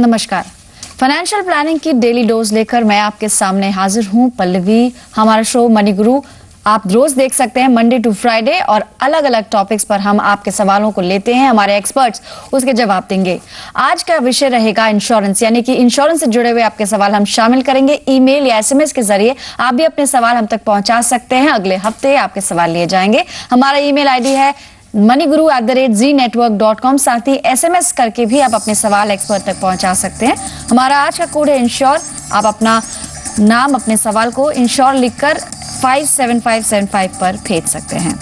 नमस्कार। Financial planning की daily dose लेकर मैं आपके सामने हाजिर हूं पल्लवी। हमारा शो मनी गुरु आप रोज देख सकते हैं मंडे टू फ्राइडे, और अलग अलग टॉपिक्स पर हम आपके सवालों को लेते हैं, हमारे एक्सपर्ट्स उसके जवाब देंगे। आज का विषय रहेगा इंश्योरेंस, यानी कि इंश्योरेंस से जुड़े हुए आपके सवाल हम शामिल करेंगे। ईमेल या एसएमएस के जरिए आप भी अपने सवाल हम तक पहुंचा सकते हैं। अगले हफ्ते आपके सवाल लिए जाएंगे। हमारा ईमेल आईडी है moneyguru@zenetwork.com। साथ ही एसएमएस करके भी आप अपने सवाल एक्सपर्ट तक पहुंचा सकते हैं। हमारा आज का कोड है इंश्योर। आप अपना नाम, अपने सवाल को इंश्योर लिखकर 57575 पर भेज सकते हैं।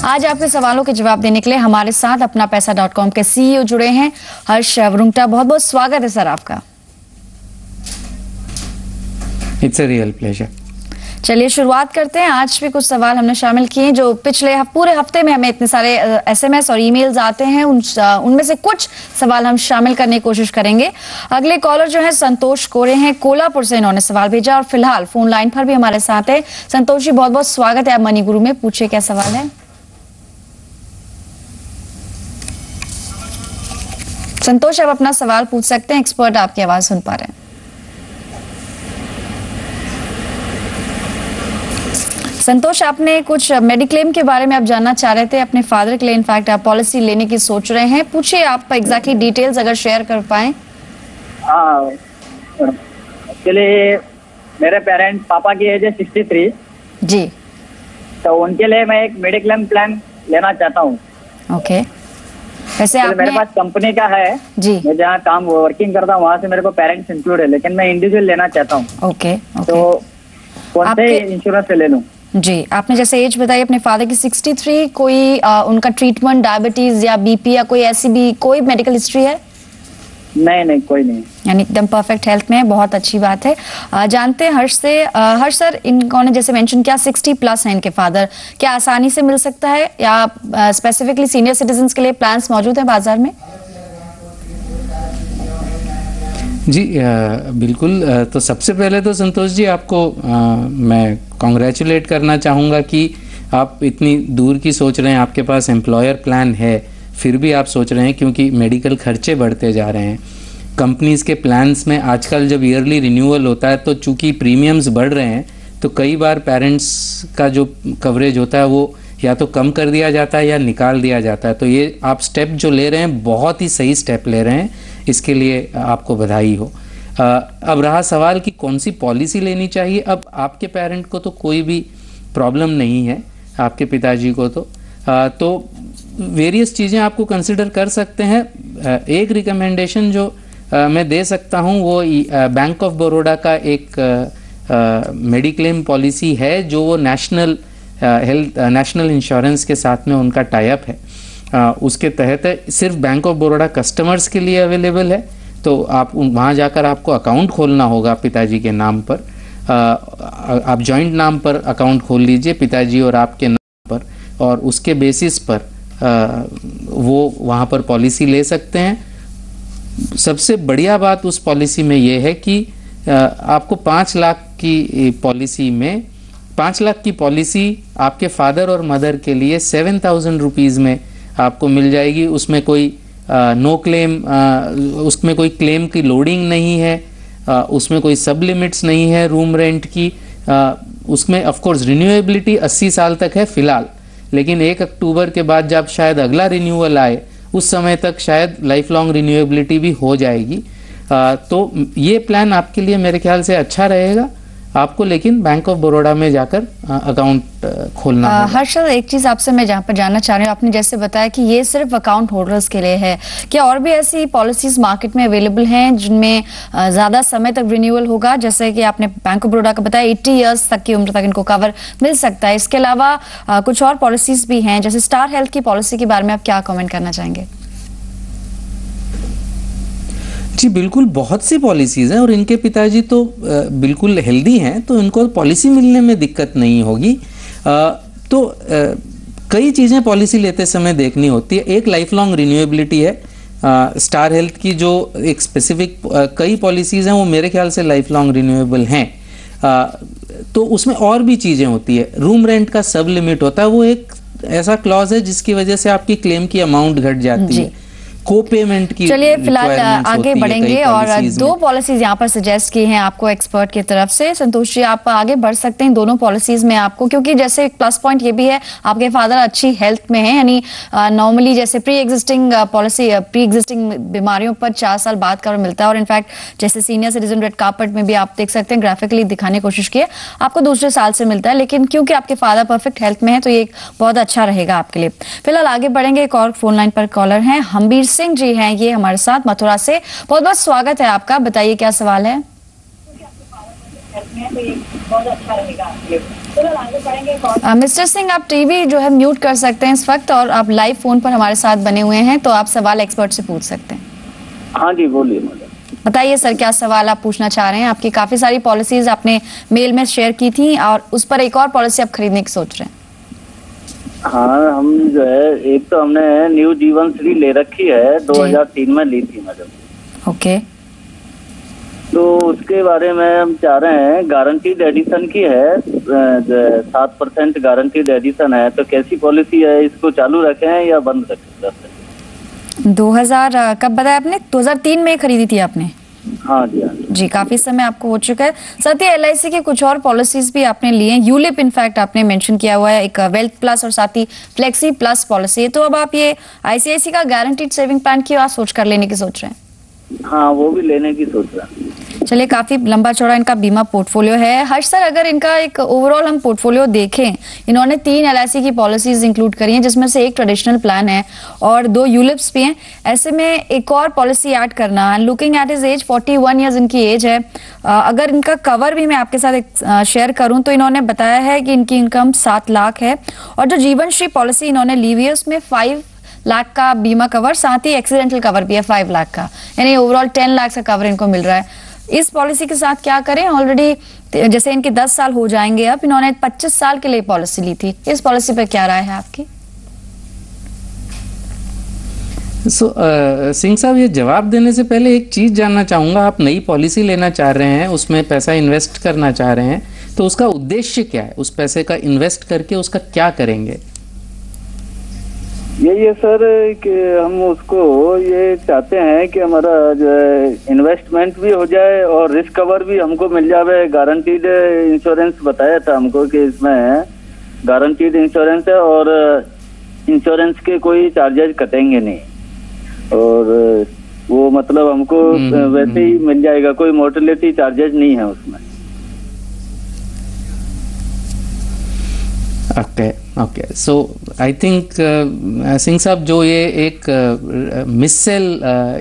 आज आपके सवालों के जवाब देने के लिए हमारे साथ अपना पैसा.com के सीईओ जुड़े हैं, हर्ष रुंगटा। बहुत बहुत स्वागत है सर आपका। It's a real pleasure. चलिए शुरुआत करते हैं। आज भी कुछ सवाल हमने शामिल किए जो पिछले पूरे हफ्ते में हमें इतने सारे एसएमएस और ईमेल्स आते हैं, उनमें से कुछ सवाल हम शामिल करने की कोशिश करेंगे। अगले कॉलर जो है संतोष कोरे हैं, कोल्हापुर से इन्होंने सवाल भेजा और फिलहाल फोन लाइन पर भी हमारे साथ है। संतोष जी बहुत बहुत स्वागत है आप मनी गुरु में। पूछिए क्या सवाल है। संतोष आप अपना सवाल पूछ सकते हैं, एक्सपर्ट आपकी आवाज सुन पा रहे हैं। संतोष, आपने कुछ मेडिक्लेम के बारे में आप जानना चाह रहे थे अपने फादर के लिए, इनफैक्ट आप पॉलिसी लेने की सोच रहे हैं। पूछिए आप एग्जैक्टली डिटेल्स अगर शेयर कर पाए। हाँ, एक्चुअली मेरे पेरेंट्स, पापा की एज है 63 जी, तो उनके लिए मैं एक मेडिक्लेम प्लान लेना चाहता हूँ। ओके, वैसे आपने मेरे पास कंपनी का है जी, मैं जहाँ काम वर्किंग करता हूँ वहाँ से मेरे को पेरेंट्स इंक्लूड है, लेकिन मैं इंडिविजुअल लेना चाहता हूँ। ओके, तो कौन से इंश्योरेंस से ले लूँ? जी, आपने जैसे एज बताई अपने फादर की 63, कोई उनका ट्रीटमेंट डायबिटीज या बीपी या कोई ऐसी भी कोई मेडिकल हिस्ट्री है? नहीं, कोई नहीं। यानी एकदम परफेक्ट हेल्थ में है, बहुत अच्छी बात है। जानते हैं हर्ष से। हर्ष सर, इन्होंने जैसे मेंशन किया 60 प्लस है इनके फादर, क्या आसानी से मिल सकता है या स्पेसिफिकली सीनियर सिटीजन के लिए प्लान्स मौजूद है बाजार में? जी बिल्कुल। तो सबसे पहले तो संतोष जी आपको मैं कॉन्ग्रेचुलेट करना चाहूँगा कि आप इतनी दूर की सोच रहे हैं। आपके पास एम्प्लॉयर प्लान है फिर भी आप सोच रहे हैं, क्योंकि मेडिकल खर्चे बढ़ते जा रहे हैं। कंपनीज़ के प्लान्स में आजकल जब ईयरली रिन्यूअल होता है तो चूंकि प्रीमियम्स बढ़ रहे हैं तो कई बार पेरेंट्स का जो कवरेज होता है वो या तो कम कर दिया जाता है या निकाल दिया जाता है। तो ये आप स्टेप जो ले रहे हैं बहुत ही सही स्टेप ले रहे हैं, इसके लिए आपको बधाई हो। अब रहा सवाल कि कौन सी पॉलिसी लेनी चाहिए। अब आपके पेरेंट को तो कोई भी प्रॉब्लम नहीं है, आपके पिताजी को तो वेरियस चीज़ें आपको कंसिडर कर सकते हैं। एक रिकमेंडेशन जो मैं दे सकता हूँ वो बैंक ऑफ बड़ौदा का एक मेडिक्लेम पॉलिसी है जो वो नेशनल इंश्योरेंस के साथ में उनका टाई अप है। उसके तहत सिर्फ बैंक ऑफ बड़ौदा कस्टमर्स के लिए अवेलेबल है। तो आप वहाँ जाकर आपको अकाउंट खोलना होगा पिताजी के नाम पर। आप जॉइंट नाम पर अकाउंट खोल लीजिए, पिताजी और आपके नाम पर, और उसके बेसिस पर वो वहाँ पर पॉलिसी ले सकते हैं। सबसे बढ़िया बात उस पॉलिसी में ये है कि आपको 5 लाख की पॉलिसी में 5 लाख की पॉलिसी आपके फादर और मदर के लिए 7,000 रुपीज़ में आपको मिल जाएगी। उसमें कोई नो क्लेम, उसमें कोई क्लेम की लोडिंग नहीं है, उसमें कोई सब लिमिट्स नहीं है रूम रेंट की। उसमें ऑफ कोर्स रिन्यूएबिलिटी 80 साल तक है फिलहाल, लेकिन 1 अक्टूबर के बाद जब शायद अगला रिन्यूअल आए उस समय तक शायद लाइफ लॉन्ग रिन्यूएबिलिटी भी हो जाएगी। तो ये प्लान आपके लिए मेरे ख्याल से अच्छा रहेगा आपको, लेकिन बैंक ऑफ बड़ौदा में जाकर अकाउंट खोलना होगा। हर्ष, एक चीज आपसे मैं जहाँ पर जानना चाह रही हूँ, आपने जैसे बताया कि ये सिर्फ अकाउंट होल्डर्स के लिए है, क्या और भी ऐसी पॉलिसीज मार्केट में अवेलेबल हैं जिनमें ज्यादा समय तक रिन्यूअल होगा? जैसे कि आपने बैंक ऑफ बड़ौदा का बताया 80 ईयर्स तक की उम्र तक इनको कवर मिल सकता है। इसके अलावा कुछ और पॉलिसीज भी हैं, जैसे स्टार हेल्थ की पॉलिसी के बारे में आप क्या कॉमेंट करना चाहेंगे? जी बिल्कुल, बहुत सी पॉलिसीज़ हैं और इनके पिताजी तो बिल्कुल हेल्दी हैं, तो इनको पॉलिसी मिलने में दिक्कत नहीं होगी। कई चीज़ें पॉलिसी लेते समय देखनी होती है। एक लाइफ लॉन्ग रिन्यूएबिलिटी है। स्टार हेल्थ की जो एक स्पेसिफिक कई पॉलिसीज़ हैं वो मेरे ख्याल से लाइफ लॉन्ग रिन्यूएबल हैं। तो उसमें और भी चीज़ें होती है। रूम रेंट का सब लिमिट होता है, वो एक ऐसा क्लॉज है जिसकी वजह से आपकी क्लेम की अमाउंट घट जाती है। को पेमेंट की चलिए फिलहाल requirements आगे होती है बढ़ेंगे कई और policies दो में। पॉलिसीज यहाँ पर सजेस्ट की हैं आपको एक्सपर्ट की तरफ से। संतोष जी, आप आगे बढ़ सकते हैं दोनों पॉलिसीज में आपको, क्योंकि जैसे एक प्लस पॉइंट ये भी है आपके फादर अच्छी हेल्थ में है, यानी नॉर्मली जैसे प्री एग्जिस्टिंग बीमारियों पर 4 साल बाद कवर मिलता है, और इनफैक्ट जैसे सीनियर सिटीजन रेड कार्पेट में भी आप देख सकते हैं, ग्राफिकली दिखाने की कोशिश की है, आपको दूसरे साल से मिलता है, लेकिन क्योंकि आपके फादर परफेक्ट हेल्थ में है तो ये एक बहुत अच्छा रहेगा आपके लिए। फिलहाल आगे बढ़ेंगे, एक और फोन लाइन पर कॉलर हैं, हम्बीर सिंह जी हैं ये हमारे साथ मथुरा से। बहुत बहुत स्वागत है आपका, बताइए क्या सवाल है। मिस्टर सिंह, आप टीवी जो है म्यूट कर सकते हैं इस वक्त, और आप लाइव फोन पर हमारे साथ बने हुए हैं तो आप सवाल एक्सपर्ट से पूछ सकते हैं। हाँ जी, बोलिए मैडम। बताइए सर, क्या सवाल आप पूछना चाह रहे हैं। आपकी काफी सारी पॉलिसीज आपने मेल में शेयर की थी और उस पर एक और पॉलिसी आप खरीदने की सोच रहे हैं। हाँ, हम जो है एक तो हमने न्यू जीवन श्री ले रखी है, 2003 में ली थी मैडम। ओके, तो उसके बारे में हम चाह रहे हैं, गारंटीड एडिशन की है, 7% गारंटीड एडिशन है, तो कैसी पॉलिसी है, इसको चालू रखें या बंद रखें? 2000 कब बताया आपने? 2003 में खरीदी थी आपने? हाँ जी, हाँ जी। जी, काफी समय आपको हो चुका है। साथ ही LIC की कुछ और पॉलिसीज भी आपने लिए हैं, यूलिप इनफैक्ट आपने मेंशन किया हुआ है, एक वेल्थ प्लस और साथ ही फ्लेक्सी प्लस पॉलिसी है। तो अब आप ये ICICI का गारंटीड सेविंग प्लान की आप सोच कर लेने की सोच रहे हैं? हाँ, वो भी लेने की सोच रहा है। चलिए, काफी लंबा चौड़ा इनका बीमा पोर्टफोलियो है। हर्ष सर, अगर इनका एक ओवरऑल हम पोर्टफोलियो देखें, इन्होंने 3 LIC की पॉलिसीज इंक्लूड करी हैं, जिसमें से एक ट्रेडिशनल प्लान है और 2 यूलिप्स भी हैं। ऐसे में एक और पॉलिसी ऐड करना, looking at his age, 41 years इनकी एज है। अगर इनका कवर भी मैं आपके साथ एक शेयर करूं तो इन्होंने बताया है कि इनकी इनकम 7 लाख है, और जो जीवन श्री पॉलिसी इन्होंने ली हुई है उसमें 5 लाख का बीमा कवर, साथ ही एक्सीडेंटल कवर भी है 5 लाख का, यानी ओवरऑल 10 लाख का कवर इनको मिल रहा है। इस पॉलिसी के साथ क्या करें, ऑलरेडी जैसे इनके 10 साल हो जाएंगे, अब इन्होंने 25 साल के लिए पॉलिसी ली थी, इस पॉलिसी पर क्या राय है आपकी? सिंह साहब, ये जवाब देने से पहले एक चीज जानना चाहूंगा। आप नई पॉलिसी लेना चाह रहे हैं, उसमें पैसा इन्वेस्ट करना चाह रहे हैं, तो उसका उद्देश्य क्या है? उस पैसे का इन्वेस्ट करके उसका क्या करेंगे? यही है सर कि हम उसको ये चाहते हैं कि हमारा जो है इन्वेस्टमेंट भी हो जाए और रिस्क कवर भी हमको मिल जाए। गारंटीड इंश्योरेंस बताया था हमको कि इसमें गारंटीड इंश्योरेंस है और इंश्योरेंस के कोई चार्जेस कटेंगे नहीं, और वो मतलब हमको वैसे ही मिल जाएगा, कोई मोर्टेलिटी चार्जेस नहीं है उसमें। Okay, so I think Singh साहब, जो ये एक मिससेल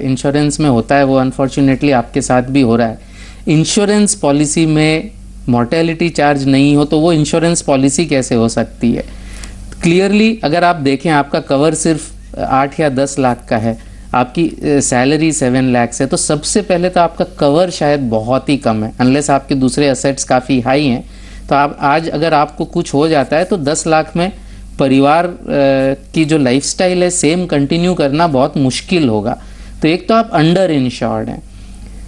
इंश्योरेंस में होता है वो अनफॉर्चुनेटली आपके साथ भी हो रहा है। इंश्योरेंस पॉलिसी में मॉर्टेलिटी चार्ज नहीं हो तो वो इंश्योरेंस पॉलिसी कैसे हो सकती है? क्लियरली अगर आप देखें, आपका कवर सिर्फ 8 या 10 लाख का है, आपकी सैलरी 7 लाख है, तो सबसे पहले तो आपका कवर शायद बहुत ही कम है, अनलेस आपके दूसरे असेट्स काफ़ी हाई हैं। तो आप आज अगर आपको कुछ हो जाता है तो 10 लाख में परिवार की जो लाइफस्टाइल है सेम कंटिन्यू करना बहुत मुश्किल होगा। तो एक तो आप अंडर इंश्योर्ड हैं।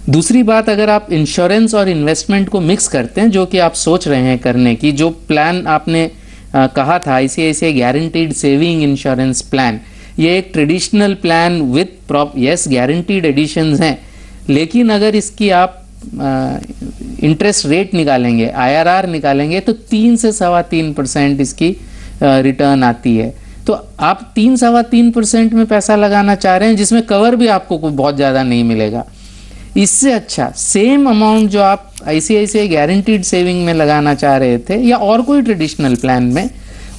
दूसरी बात, अगर आप इंश्योरेंस और इन्वेस्टमेंट को मिक्स करते हैं, जो कि आप सोच रहे हैं करने की, जो प्लान आपने कहा था ICICI guaranteed saving insurance plan, ये एक traditional plan with yes guaranteed additions हैं, लेकिन अगर इसकी आप इंटरेस्ट रेट निकालेंगे, IRR निकालेंगे, तो 3 से 3.25% इसकी रिटर्न आती है। तो आप 3-3.25% में पैसा लगाना चाह रहे हैं, जिसमें कवर भी आपको बहुत ज़्यादा नहीं मिलेगा। इससे अच्छा सेम अमाउंट जो आप ICICI गारंटीड सेविंग में लगाना चाह रहे थे या और कोई ट्रेडिशनल प्लान में,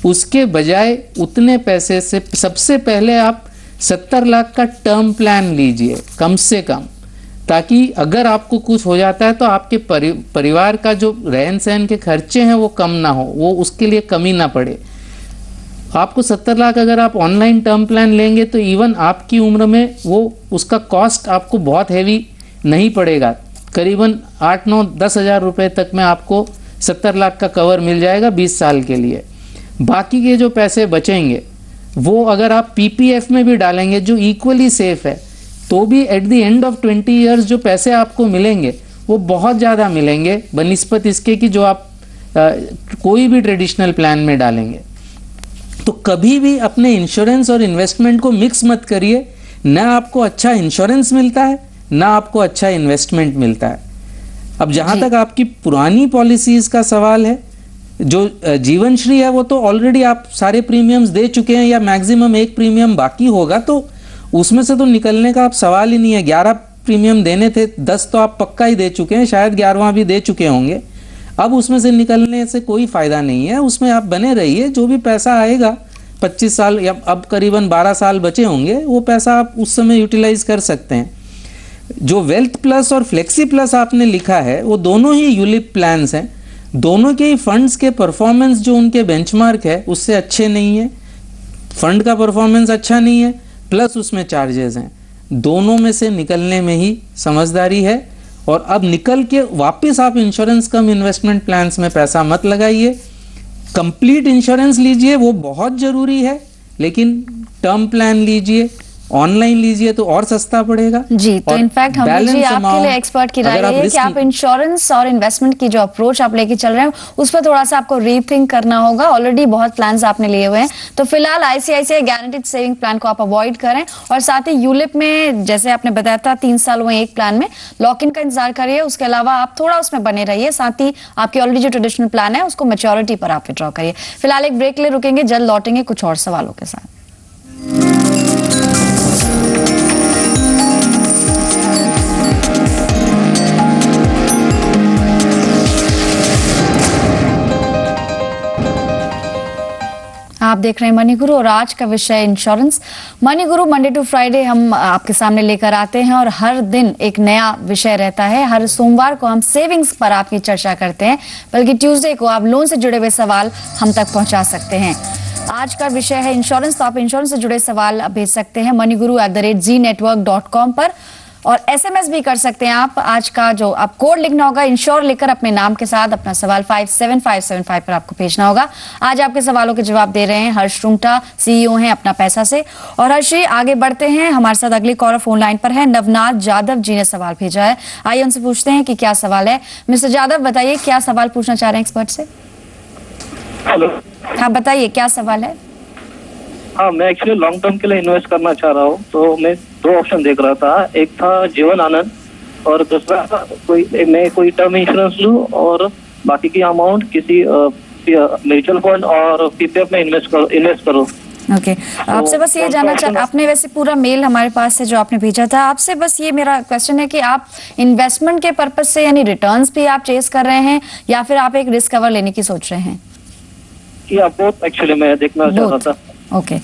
उसके बजाय उतने पैसे से सबसे पहले आप 70 लाख का टर्म प्लान लीजिए कम से कम, ताकि अगर आपको कुछ हो जाता है तो आपके परिवार का जो रहन सहन के खर्चे हैं वो कम ना हो, वो उसके लिए कमी ना पड़े। आपको 70 लाख अगर आप ऑनलाइन टर्म प्लान लेंगे तो इवन आपकी उम्र में वो उसका कॉस्ट आपको बहुत हैवी नहीं पड़ेगा, करीबन 8-9-10 हज़ार रुपये तक में आपको 70 लाख का कवर मिल जाएगा 20 साल के लिए। बाकी के जो पैसे बचेंगे वो अगर आप PPF में भी डालेंगे जो इक्वली सेफ है, तो भी at the end of 20 years जो पैसे आपको मिलेंगे वो बहुत ज़्यादा मिलेंगे बनिस्पत इसके कि जो आप कोई भी ट्रेडिशनल प्लान में डालेंगे। तो कभी भी अपने इंश्योरेंस और इन्वेस्टमेंट को मिक्स मत करिए, ना आपको अच्छा इंश्योरेंस मिलता है, ना आपको अच्छा इन्वेस्टमेंट मिलता है। अब जहां तक आपकी पुरानी पॉलिसीज का सवाल है, जो जीवन श्री है वो तो ऑलरेडी आप सारे प्रीमियम्स दे चुके हैं या मैक्सिमम एक प्रीमियम बाकी होगा, तो उसमें से तो निकलने का आप सवाल ही नहीं है। 11 प्रीमियम देने थे, 10 तो आप पक्का ही दे चुके हैं, शायद 11वां भी दे चुके होंगे। अब उसमें से निकलने से कोई फायदा नहीं है, उसमें आप बने रहिए। जो भी पैसा आएगा 25 साल या अब करीबन 12 साल बचे होंगे, वो पैसा आप उस समय यूटिलाइज कर सकते हैं। जो वेल्थ प्लस और फ्लेक्सी प्लस आपने लिखा है, वो दोनों ही यूलिप प्लान्स हैं। दोनों के ही फंड्स के परफॉर्मेंस जो उनके बेंचमार्क है उससे अच्छे नहीं है। फंड का परफॉर्मेंस अच्छा नहीं है, प्लस उसमें चार्जेस हैं। दोनों में से निकलने में ही समझदारी है। और अब निकल के वापस आप इंश्योरेंस कम इन्वेस्टमेंट प्लान्स में पैसा मत लगाइए। कंप्लीट इंश्योरेंस लीजिए, वो बहुत जरूरी है, लेकिन टर्म प्लान लीजिए, ऑनलाइन लीजिए तो और सस्ता पड़ेगा। जी, तो इनफैक्ट हम जी आपके लिए एक्सपर्ट की राय है कि आप इंश्योरेंस और इन्वेस्टमेंट की जो अप्रोच आप लेके चल रहे हैं उस पर थोड़ा सा आपको रीथिंक करना होगा। ऑलरेडी बहुत प्लान्स आपने लिए हुए हैं, तो फिलहाल आईसीआईसीआई गारंटीड सेविंग प्लान को आप अवॉइड करें। और साथ ही यूलिप में जैसे आपने बताया था 3 साल हुए एक प्लान में, लॉक इन का इंतजार करिए। उसके अलावा आप थोड़ा उसमें बने रहिए। साथ ही आपकी ऑलरेडी जो ट्रेडिशनल प्लान है उसको मैच्योरिटी पर आप विड्रॉ करिए। फिलहाल एक ब्रेक ले रुकेंगे, जल्द लौटेंगे कुछ और सवालों के साथ। आप देख रहे हैं मनी गुरु और आज का विषय insurance. Money Guru Monday to Friday हम आपके सामने लेकर आते हैं और हर दिन एक नया विषय रहता है। हर सोमवार को हम सेविंग्स पर आपकी चर्चा करते हैं, बल्कि ट्यूसडे को आप लोन से जुड़े हुए सवाल हम तक पहुंचा सकते हैं। आज का विषय है इंश्योरेंस, तो आप इंश्योरेंस से जुड़े सवाल भेज सकते हैं moneyguru@zenetwork.com पर, और एसएमएस भी कर सकते हैं आप। आज का जो आप कोड लिखना होगा इंश्योर लिखकर अपने नाम के साथ अपना सवाल 57575 पर आपको भेजना होगा। आज आपके सवालों के जवाब दे रहे हैं हर्ष रुंगटा, सीईओ हैं अपना पैसा से। और हर्ष जी आगे बढ़ते हैं, हमारे साथ अगली कॉलर फोन लाइन पर है। नवनाथ जादव जी ने सवाल भेजा है, आइए उनसे पूछते हैं कि क्या सवाल है। मिस्टर जादव बताइए क्या सवाल पूछना चाह रहे हैं एक्सपर्ट से। हेलो, हाँ बताइए क्या सवाल है। हाँ मैं एक्चुअली लॉन्ग टर्म के लिए इन्वेस्ट करना चाह रहा हूँ, तो मैं 2 ऑप्शन देख रहा था। एक था जीवन आनंद और दूसरा था मैं कोई टर्म इंश्योरेंस लूँ और बाकी की अमाउंट किसी म्यूचुअल फंड और पीपीएफ में इन्वेस्ट करूँ। ओके, आपसे बस ये जानना चाह, आपने वैसे पूरा मेल हमारे पास से जो आपने भेजा था, आपसे बस ये मेरा क्वेश्चन है कि आप इन्वेस्टमेंट के पर्पज से यानी रिटर्न्स भी आप चेस कर रहे हैं या फिर आप एक रिस्क कवर लेने की सोच रहे हैं? या बोथ एक्चुअली मैं देखना चाह रहा था। ओके,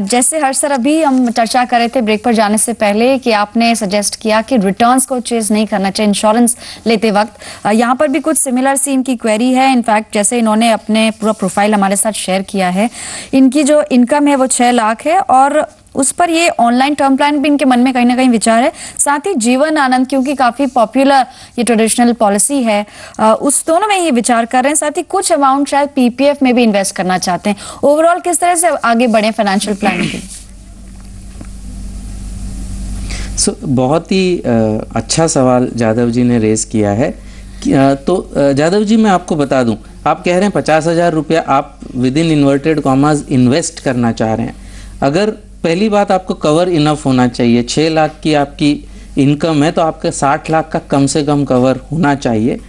जैसे हर्ष सर अभी हम चर्चा कर रहे थे ब्रेक पर जाने से पहले कि आपने सजेस्ट किया कि रिटर्न्स को चेज नहीं करना चाहिए इंश्योरेंस लेते वक्त। यहाँ पर भी कुछ सिमिलर सी इनकी क्वेरी है। इनफैक्ट जैसे इन्होंने अपने पूरा प्रोफाइल हमारे साथ शेयर किया है, इनकी जो इनकम है वो 6 लाख है और उस पर ये ऑनलाइन टर्म प्लान भी इनके मन में कहीं ना कहीं विचार है। साथ ही जीवन आनंद क्योंकि काफी पॉपुलर ये ट्रेडिशनल पॉलिसी है, उस दोनों में ये विचार कर रहे हैं। साथ ही कुछ अमाउंट शायद पीपीएफ में भी इन्वेस्ट करना चाहते हैं। ओवरऑल किस तरह से आगे बढ़े फाइनेंशियल प्लानिंग के? बहुत ही अच्छा सवाल जादव जी ने रेज किया है। तो जादव जी मैं आपको बता दूं, आप कह रहे हैं 50,000 रुपया आप with in inverted commas invest करना चाह रहे हैं। अगर पहली बात आपको कवर इनफ होना चाहिए। 6 लाख की आपकी इनकम है तो आपका 60 लाख का कम से कम कवर होना चाहिए,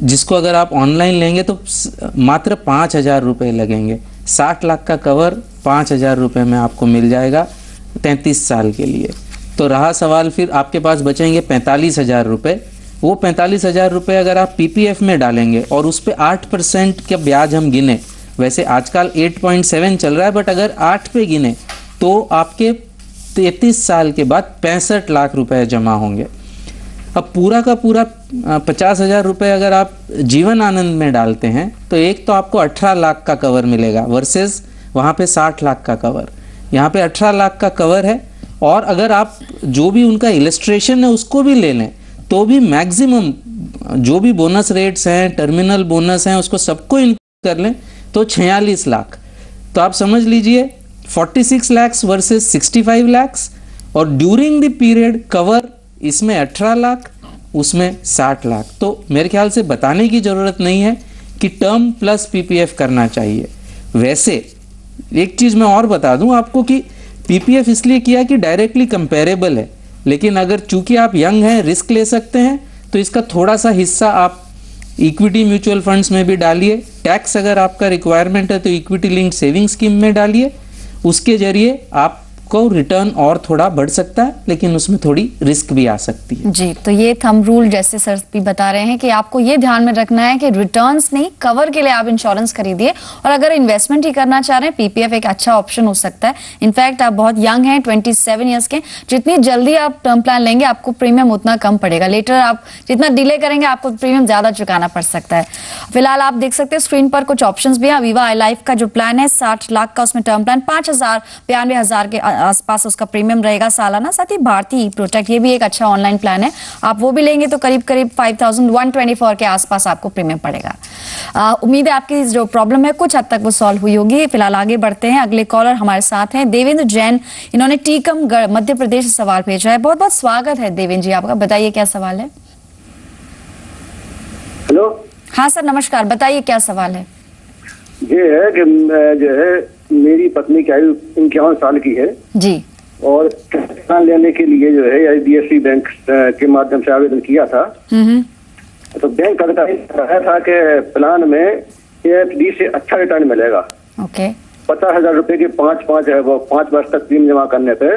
जिसको अगर आप ऑनलाइन लेंगे तो मात्र 5,000 रुपये लगेंगे। 60 लाख का कवर 5,000 रुपये में आपको मिल जाएगा 33 साल के लिए। तो रहा सवाल फिर आपके पास बचेंगे 45,000 रुपये। वो 45,000 रुपये अगर आप पीपीएफ में डालेंगे और उस पर 8% का ब्याज हम गिने, वैसे आजकल 8.7 चल रहा है, बट अगर 8 पे गिने तो आपके 33 साल के बाद 65 लाख रुपए जमा होंगे। अब पूरा का पूरा 50,000 रुपये अगर आप जीवन आनंद में डालते हैं तो एक तो आपको 18 लाख का कवर मिलेगा वर्सेस वहाँ पे 60 लाख का कवर। यहाँ पे 18 लाख का कवर है, और अगर आप जो भी उनका इलस्ट्रेशन है उसको भी ले लें तो भी मैक्सिमम जो भी बोनस रेट्स हैं, टर्मिनल बोनस हैं, उसको सबको इंक्लूड कर लें तो 46 लाख। तो आप समझ लीजिए 46 lakhs वर्सेस 65 lakhs, और ड्यूरिंग द पीरियड कवर इसमें 18 लाख उसमें 60 लाख। तो मेरे ख्याल से बताने की ज़रूरत नहीं है कि टर्म प्लस पीपीएफ करना चाहिए। वैसे एक चीज़ मैं और बता दूं आपको कि पीपीएफ इसलिए किया कि डायरेक्टली कंपेरेबल है, लेकिन अगर चूंकि आप यंग हैं, रिस्क ले सकते हैं, तो इसका थोड़ा सा हिस्सा आप इक्विटी म्यूचुअल फंड्स में भी डालिए। टैक्स अगर आपका रिक्वायरमेंट है तो इक्विटी लिंक्ड सेविंग स्कीम में डालिए। उसके जरिए आपको रिटर्न और थोड़ा बढ़ सकता है, लेकिन उसमें थोड़ी रिस्क भी आ सकती है। जी, तो ये थंब रूल जैसे सर भी बता रहे हैं कि आपको ये ध्यान में रखना है कि रिटर्न्स नहीं, कवर के लिए आप इंश्योरेंस खरीदिए। और अगर इन्वेस्टमेंट ही करना चाह रहे हैं, पीपीएफ एक अच्छा ऑप्शन हो सकता है। इनफैक्ट आप बहुत यंग हैं, 27 ईयर्स के, जितनी जल्दी आप टर्म प्लान लेंगे आपको प्रीमियम उतना कम पड़ेगा। लेटर आप जितना डिले करेंगे आपको प्रीमियम ज्यादा चुकाना पड़ सकता है। फिलहाल आप देख सकते हैं स्क्रीन पर कुछ ऑप्शंस भी हैं। अवीवा आई लाइफ का जो प्लान है 60 लाख का, उसमें टर्म प्लान 5,92,000 के आसपास उसका प्रीमियम रहेगा सालाना। साथ ही भारतीय प्रोटेक्ट, ये भी एक अच्छा ऑनलाइन प्लान है, आप वो भी लेंगे तो करीब 5,124 के आसपास आपको प्रीमियम पड़ेगा। उम्मीद है आपकी जो प्रॉब्लम है कुछ हद तक वो सॉल्व हुई होगी। फिलहाल आगे बढ़ते हैं, अगले कॉलर हमारे साथ हैं देवेंद्र जैन। इन्होंने टीकमगढ़ मध्य प्रदेश से सवाल भेजा है। बहुत बहुत स्वागत है देवेंद्र जी आपका, बताइए क्या सवाल है। हेलो। हाँ सर नमस्कार, बताइए क्या सवाल है। ये है कि जो है मेरी पत्नी की आयु 51 साल की है जी, और प्लान लेने के लिए जो है IDFC बैंक के माध्यम से आवेदन किया था। तो बैंक अधिकारी ने कहा था कि प्लान में AFD से अच्छा रिटर्न मिलेगा। ओके। 50,000 रुपए के 5 है वो 5 वर्ष तक प्रीमियम जमा करने पे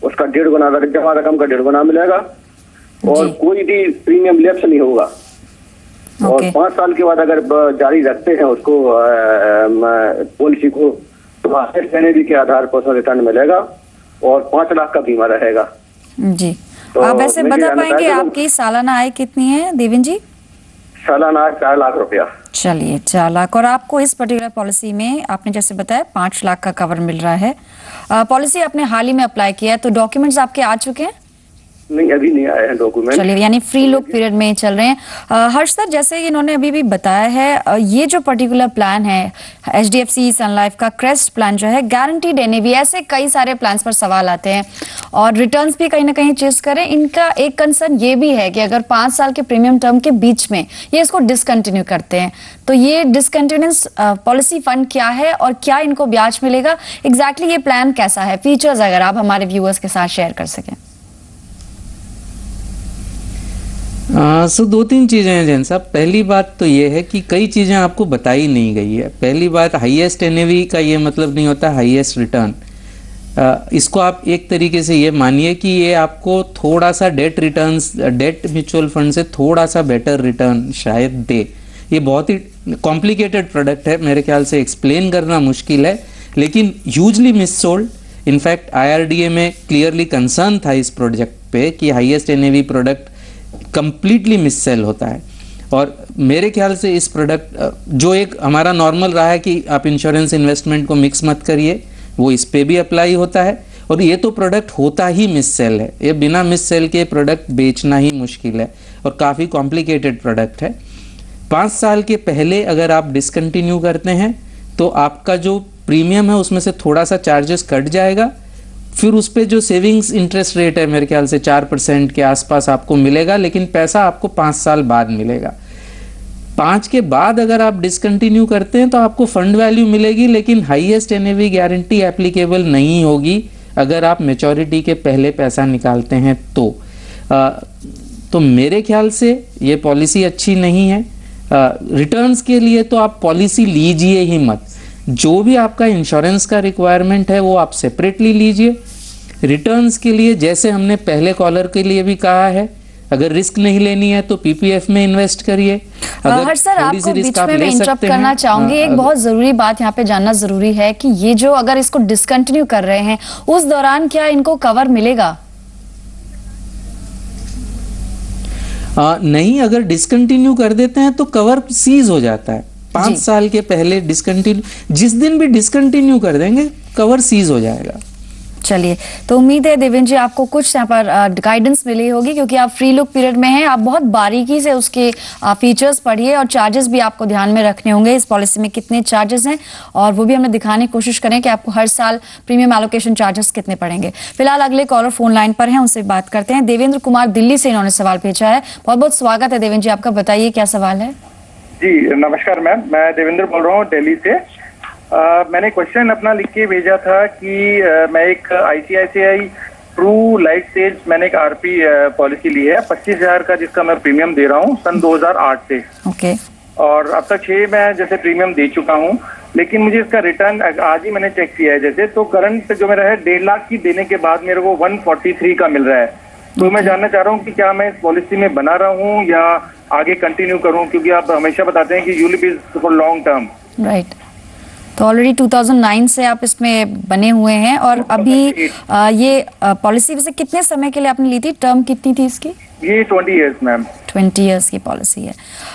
उसका 1.5 गुना जमा रकम का 1.5 गुना मिलेगा और कोई भी प्रीमियम लैप्स नहीं होगा। और 5 साल के बाद अगर जारी रखते हैं उसको पॉलिसी को, तो NAV के आधार पर उसमें रिटर्न मिलेगा और 5 लाख का बीमा रहेगा। जी, तो आप वैसे बता पाएंगे आपकी सालाना आय कितनी है देवेंद्र जी? सालाना 4 लाख रुपया। चलिए 4 लाख, और आपको इस पर्टिकुलर पॉलिसी में आपने जैसे बताया 5 लाख का कवर मिल रहा है। पॉलिसी आपने हाल ही में अप्लाई किया है, तो डॉक्यूमेंट्स आपके आ चुके हैं? नहीं, अभी नहीं आए हैं डॉक्यूमेंट। चलिए, यानी फ्री लुक पीरियड में चल रहे हैं। हर्ष सर, जैसे इन्होंने अभी भी बताया है, ये जो पर्टिकुलर प्लान है HDFC सन लाइफ का क्रेस्ट प्लान जो है, गारंटीड NAV, ऐसे कई सारे प्लान्स पर सवाल आते हैं और रिटर्न्स भी कहीं ना कहीं चेस करें। इनका एक कंसर्न ये भी है कि अगर 5 साल के प्रीमियम टर्म के बीच में ये इसको डिसकंटिन्यू करते हैं, तो ये डिसकंटिन्यूस पॉलिसी फंड क्या है और क्या इनको ब्याज मिलेगा, एग्जैक्टली ये प्लान कैसा है, फीचर्स अगर आप हमारे व्यूअर्स के साथ शेयर कर सकें। सो 2-3 चीज़ें हैं जैन साहब। पहली बात तो ये है कि कई चीज़ें आपको बताई नहीं गई है। पहली बात, हाईएस्ट NAV का ये मतलब नहीं होता हाईएस्ट रिटर्न। इसको आप एक तरीके से ये मानिए कि ये आपको थोड़ा सा डेट म्यूचुअल फंड से थोड़ा सा बेटर रिटर्न शायद दे। ये बहुत ही कॉम्प्लिकेटेड प्रोडक्ट है, मेरे ख्याल से एक्सप्लेन करना मुश्किल है, लेकिन ह्यूजली मिससोल्ड। इनफैक्ट IRDA में क्लियरली कंसर्न था इस प्रोजेक्ट पे कि highest NAV product completely missell होता है। और मेरे ख्याल से इस प्रोडक्ट जो एक हमारा नॉर्मल रहा है कि आप इंश्योरेंस इन्वेस्टमेंट को मिक्स मत करिए, वो इस पे भी अप्लाई होता है। और ये तो प्रोडक्ट होता ही मिस सेल है, ये बिना मिस सेल के प्रोडक्ट बेचना ही मुश्किल है और काफ़ी कॉम्प्लिकेटेड प्रोडक्ट है। 5 साल के पहले अगर आप डिसकंटिन्यू करते हैं तो आपका जो प्रीमियम है उसमें से थोड़ा सा चार्जेस कट जाएगा, फिर उस पर जो सेविंग्स इंटरेस्ट रेट है मेरे ख्याल से 4% के आसपास आपको मिलेगा, लेकिन पैसा आपको 5 साल बाद मिलेगा। 5 के बाद अगर आप डिसकंटिन्यू करते हैं तो आपको फंड वैल्यू मिलेगी, लेकिन हाईएस्ट NAV गारंटी एप्लीकेबल नहीं होगी अगर आप मैच्योरिटी के पहले पैसा निकालते हैं तो मेरे ख्याल से ये पॉलिसी अच्छी नहीं है। रिटर्न्स के लिए तो आप पॉलिसी लीजिए ही मत। जो भी आपका इंश्योरेंस का रिक्वायरमेंट है वो आप सेपरेटली लीजिए। रिटर्न्स के लिए जैसे हमने पहले कॉलर के लिए भी कहा है, अगर रिस्क नहीं लेनी है तो PPF में इन्वेस्ट करिए। हर्ष सर, आपको बीच में मैं इंटरप्ट करना चाहूंगी। एक बहुत जरूरी बात यहाँ पे जानना जरूरी है कि ये जो अगर इसको डिसकंटिन्यू कर रहे हैं उस दौरान क्या इनको कवर मिलेगा? नहीं, अगर डिसकंटिन्यू कर देते हैं तो कवर सीज हो जाता है। 5 साल के पहले डिसकंटिन्यू, जिस दिन भी डिसकंटिन्यू कर देंगे कवर सीज हो जाएगा। चलिए, तो उम्मीद है देवेंद्र जी आपको कुछ यहाँ पर गाइडेंस मिली होगी, क्योंकि आप फ्री लुक पीरियड में हैं। आप बहुत बारीकी से उसके फीचर्स पढ़िए और चार्जेस भी आपको ध्यान में रखने होंगे। इस पॉलिसी में कितने चार्जेस हैं और वो भी हमने दिखाने की कोशिश करें कि आपको हर साल प्रीमियम एलोकेशन चार्जेस कितने पड़ेंगे। फिलहाल अगले कॉलर फोन लाइन पर हैं, उनसे बात करते हैं। देवेंद्र कुमार दिल्ली से इन्होंने सवाल भेजा है। बहुत बहुत स्वागत है देवेंद्र जी आपका, बताइए क्या सवाल है। जी नमस्कार मैम, मैं देवेंद्र बोल रहा हूँ दिल्ली से। मैंने क्वेश्चन अपना लिख के भेजा था कि मैं एक ICICI ट्रू लाइफ स्टेज मैंने एक आरपी पॉलिसी ली है 25,000 का, जिसका मैं प्रीमियम दे रहा हूँ सन 2008 से। ओके। और अब तक 6 मैं जैसे प्रीमियम दे चुका हूँ, लेकिन मुझे इसका रिटर्न आज ही मैंने चेक किया है जैसे, तो करंट जो मेरा है 1.5 लाख की देने के बाद मेरे को 143 का मिल रहा है। तो मैं जानना चाह रहा हूँ कि क्या मैं इस पॉलिसी में बना रहा हूँ या आगे कंटिन्यू करूँ, क्योंकि आप हमेशा बताते हैं कि ULIP is for long term. Right. तो ऑलरेडी 2009 से आप इसमें बने हुए हैं, और अभी ये पॉलिसी वैसे कितने समय के लिए आपने ली थी? टर्म कितनी थी इसकी? ये 20 इयर्स मैम। 20 इयर्स की पॉलिसी है।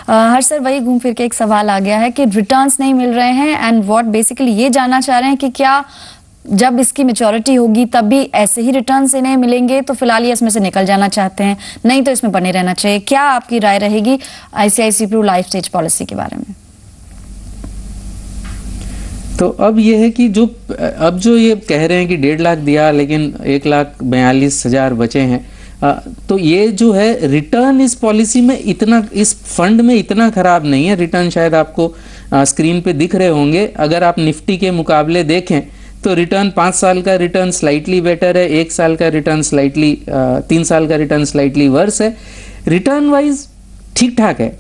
हर सर वही घूम फिर के एक सवाल आ गया है कि रिटर्न्स नहीं मिल रहे हैं, एंड व्हाट बेसिकली ये जानना चाह रहे हैं कि क्या जब इसकी मैच्योरिटी होगी तब भी ऐसे ही रिटर्न्स इन्हें मिलेंगे? तो फिलहाल ये इसमें से निकल जाना चाहते हैं, नहीं तो इसमें बने रहना चाहिए। क्या आपकी राय रहेगी ICICI Pru life stage policy के बारे में? तो अब ये है कि अब जो ये कह रहे हैं कि 1.5 लाख दिया लेकिन 1,42,000 बचे हैं, तो ये जो है रिटर्न इस पॉलिसी में इतना, इस फंड में इतना खराब नहीं है। रिटर्न शायद आपको स्क्रीन पे दिख रहे होंगे। अगर आप निफ्टी के मुकाबले देखें तो रिटर्न 5 साल का रिटर्न स्लाइटली बेटर है, 1 साल का रिटर्न स्लाइटली 3 साल का रिटर्न स्लाइटली वर्स है। रिटर्न वाइज ठीक ठाक है।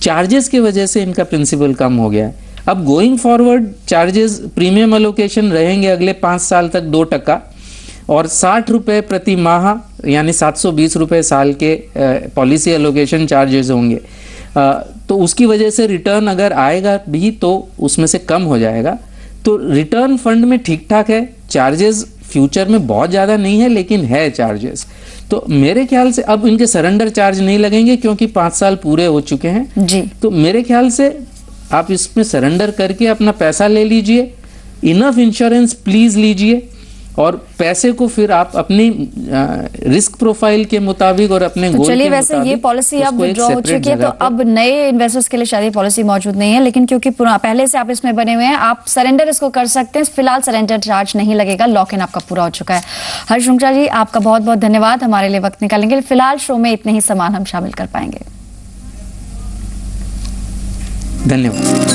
चार्जेस की वजह से इनका प्रिंसिपल कम हो गया है। अब going forward charges, premium allocation रहेंगे अगले 5 साल तक 2% और 60 रुपये प्रति माह यानी 720 रुपये साल के पॉलिसी एलोकेशन चार्जेस होंगे। तो उसकी वजह से रिटर्न अगर आएगा भी तो उसमें से कम हो जाएगा। तो रिटर्न फंड में ठीक ठाक है। चार्जेस फ्यूचर में बहुत ज़्यादा नहीं है, लेकिन है चार्जेस। तो मेरे ख्याल से अब इनके सरेंडर चार्ज नहीं लगेंगे क्योंकि 5 साल पूरे हो चुके हैं जी। तो मेरे ख्याल से आप इसमें सरेंडर करके अपना पैसा ले लीजिए, इनफ इंश्योरेंस प्लीज लीजिए, और पैसे को फिर आप अपनी रिस्क प्रोफाइल के मुताबिक और अपने गोल चलिए, के वैसे ये पॉलिसी अब विड्रॉ हो चुकी है, तो अब नए इन्वेस्टर्स के लिए शायद ये पॉलिसी मौजूद नहीं है, लेकिन क्योंकि पहले से आप इसमें बने हुए हैं, आप सरेंडर इसको कर सकते हैं। फिलहाल सरेंडर चार्ज नहीं लगेगा, लॉक इन आपका पूरा हो चुका है। हर्ष शुक्ला जी, आपका बहुत बहुत धन्यवाद हमारे लिए वक्त निकालेंगे। फिलहाल शो में इतने ही सामान हम शामिल कर पाएंगे। धन्यवाद।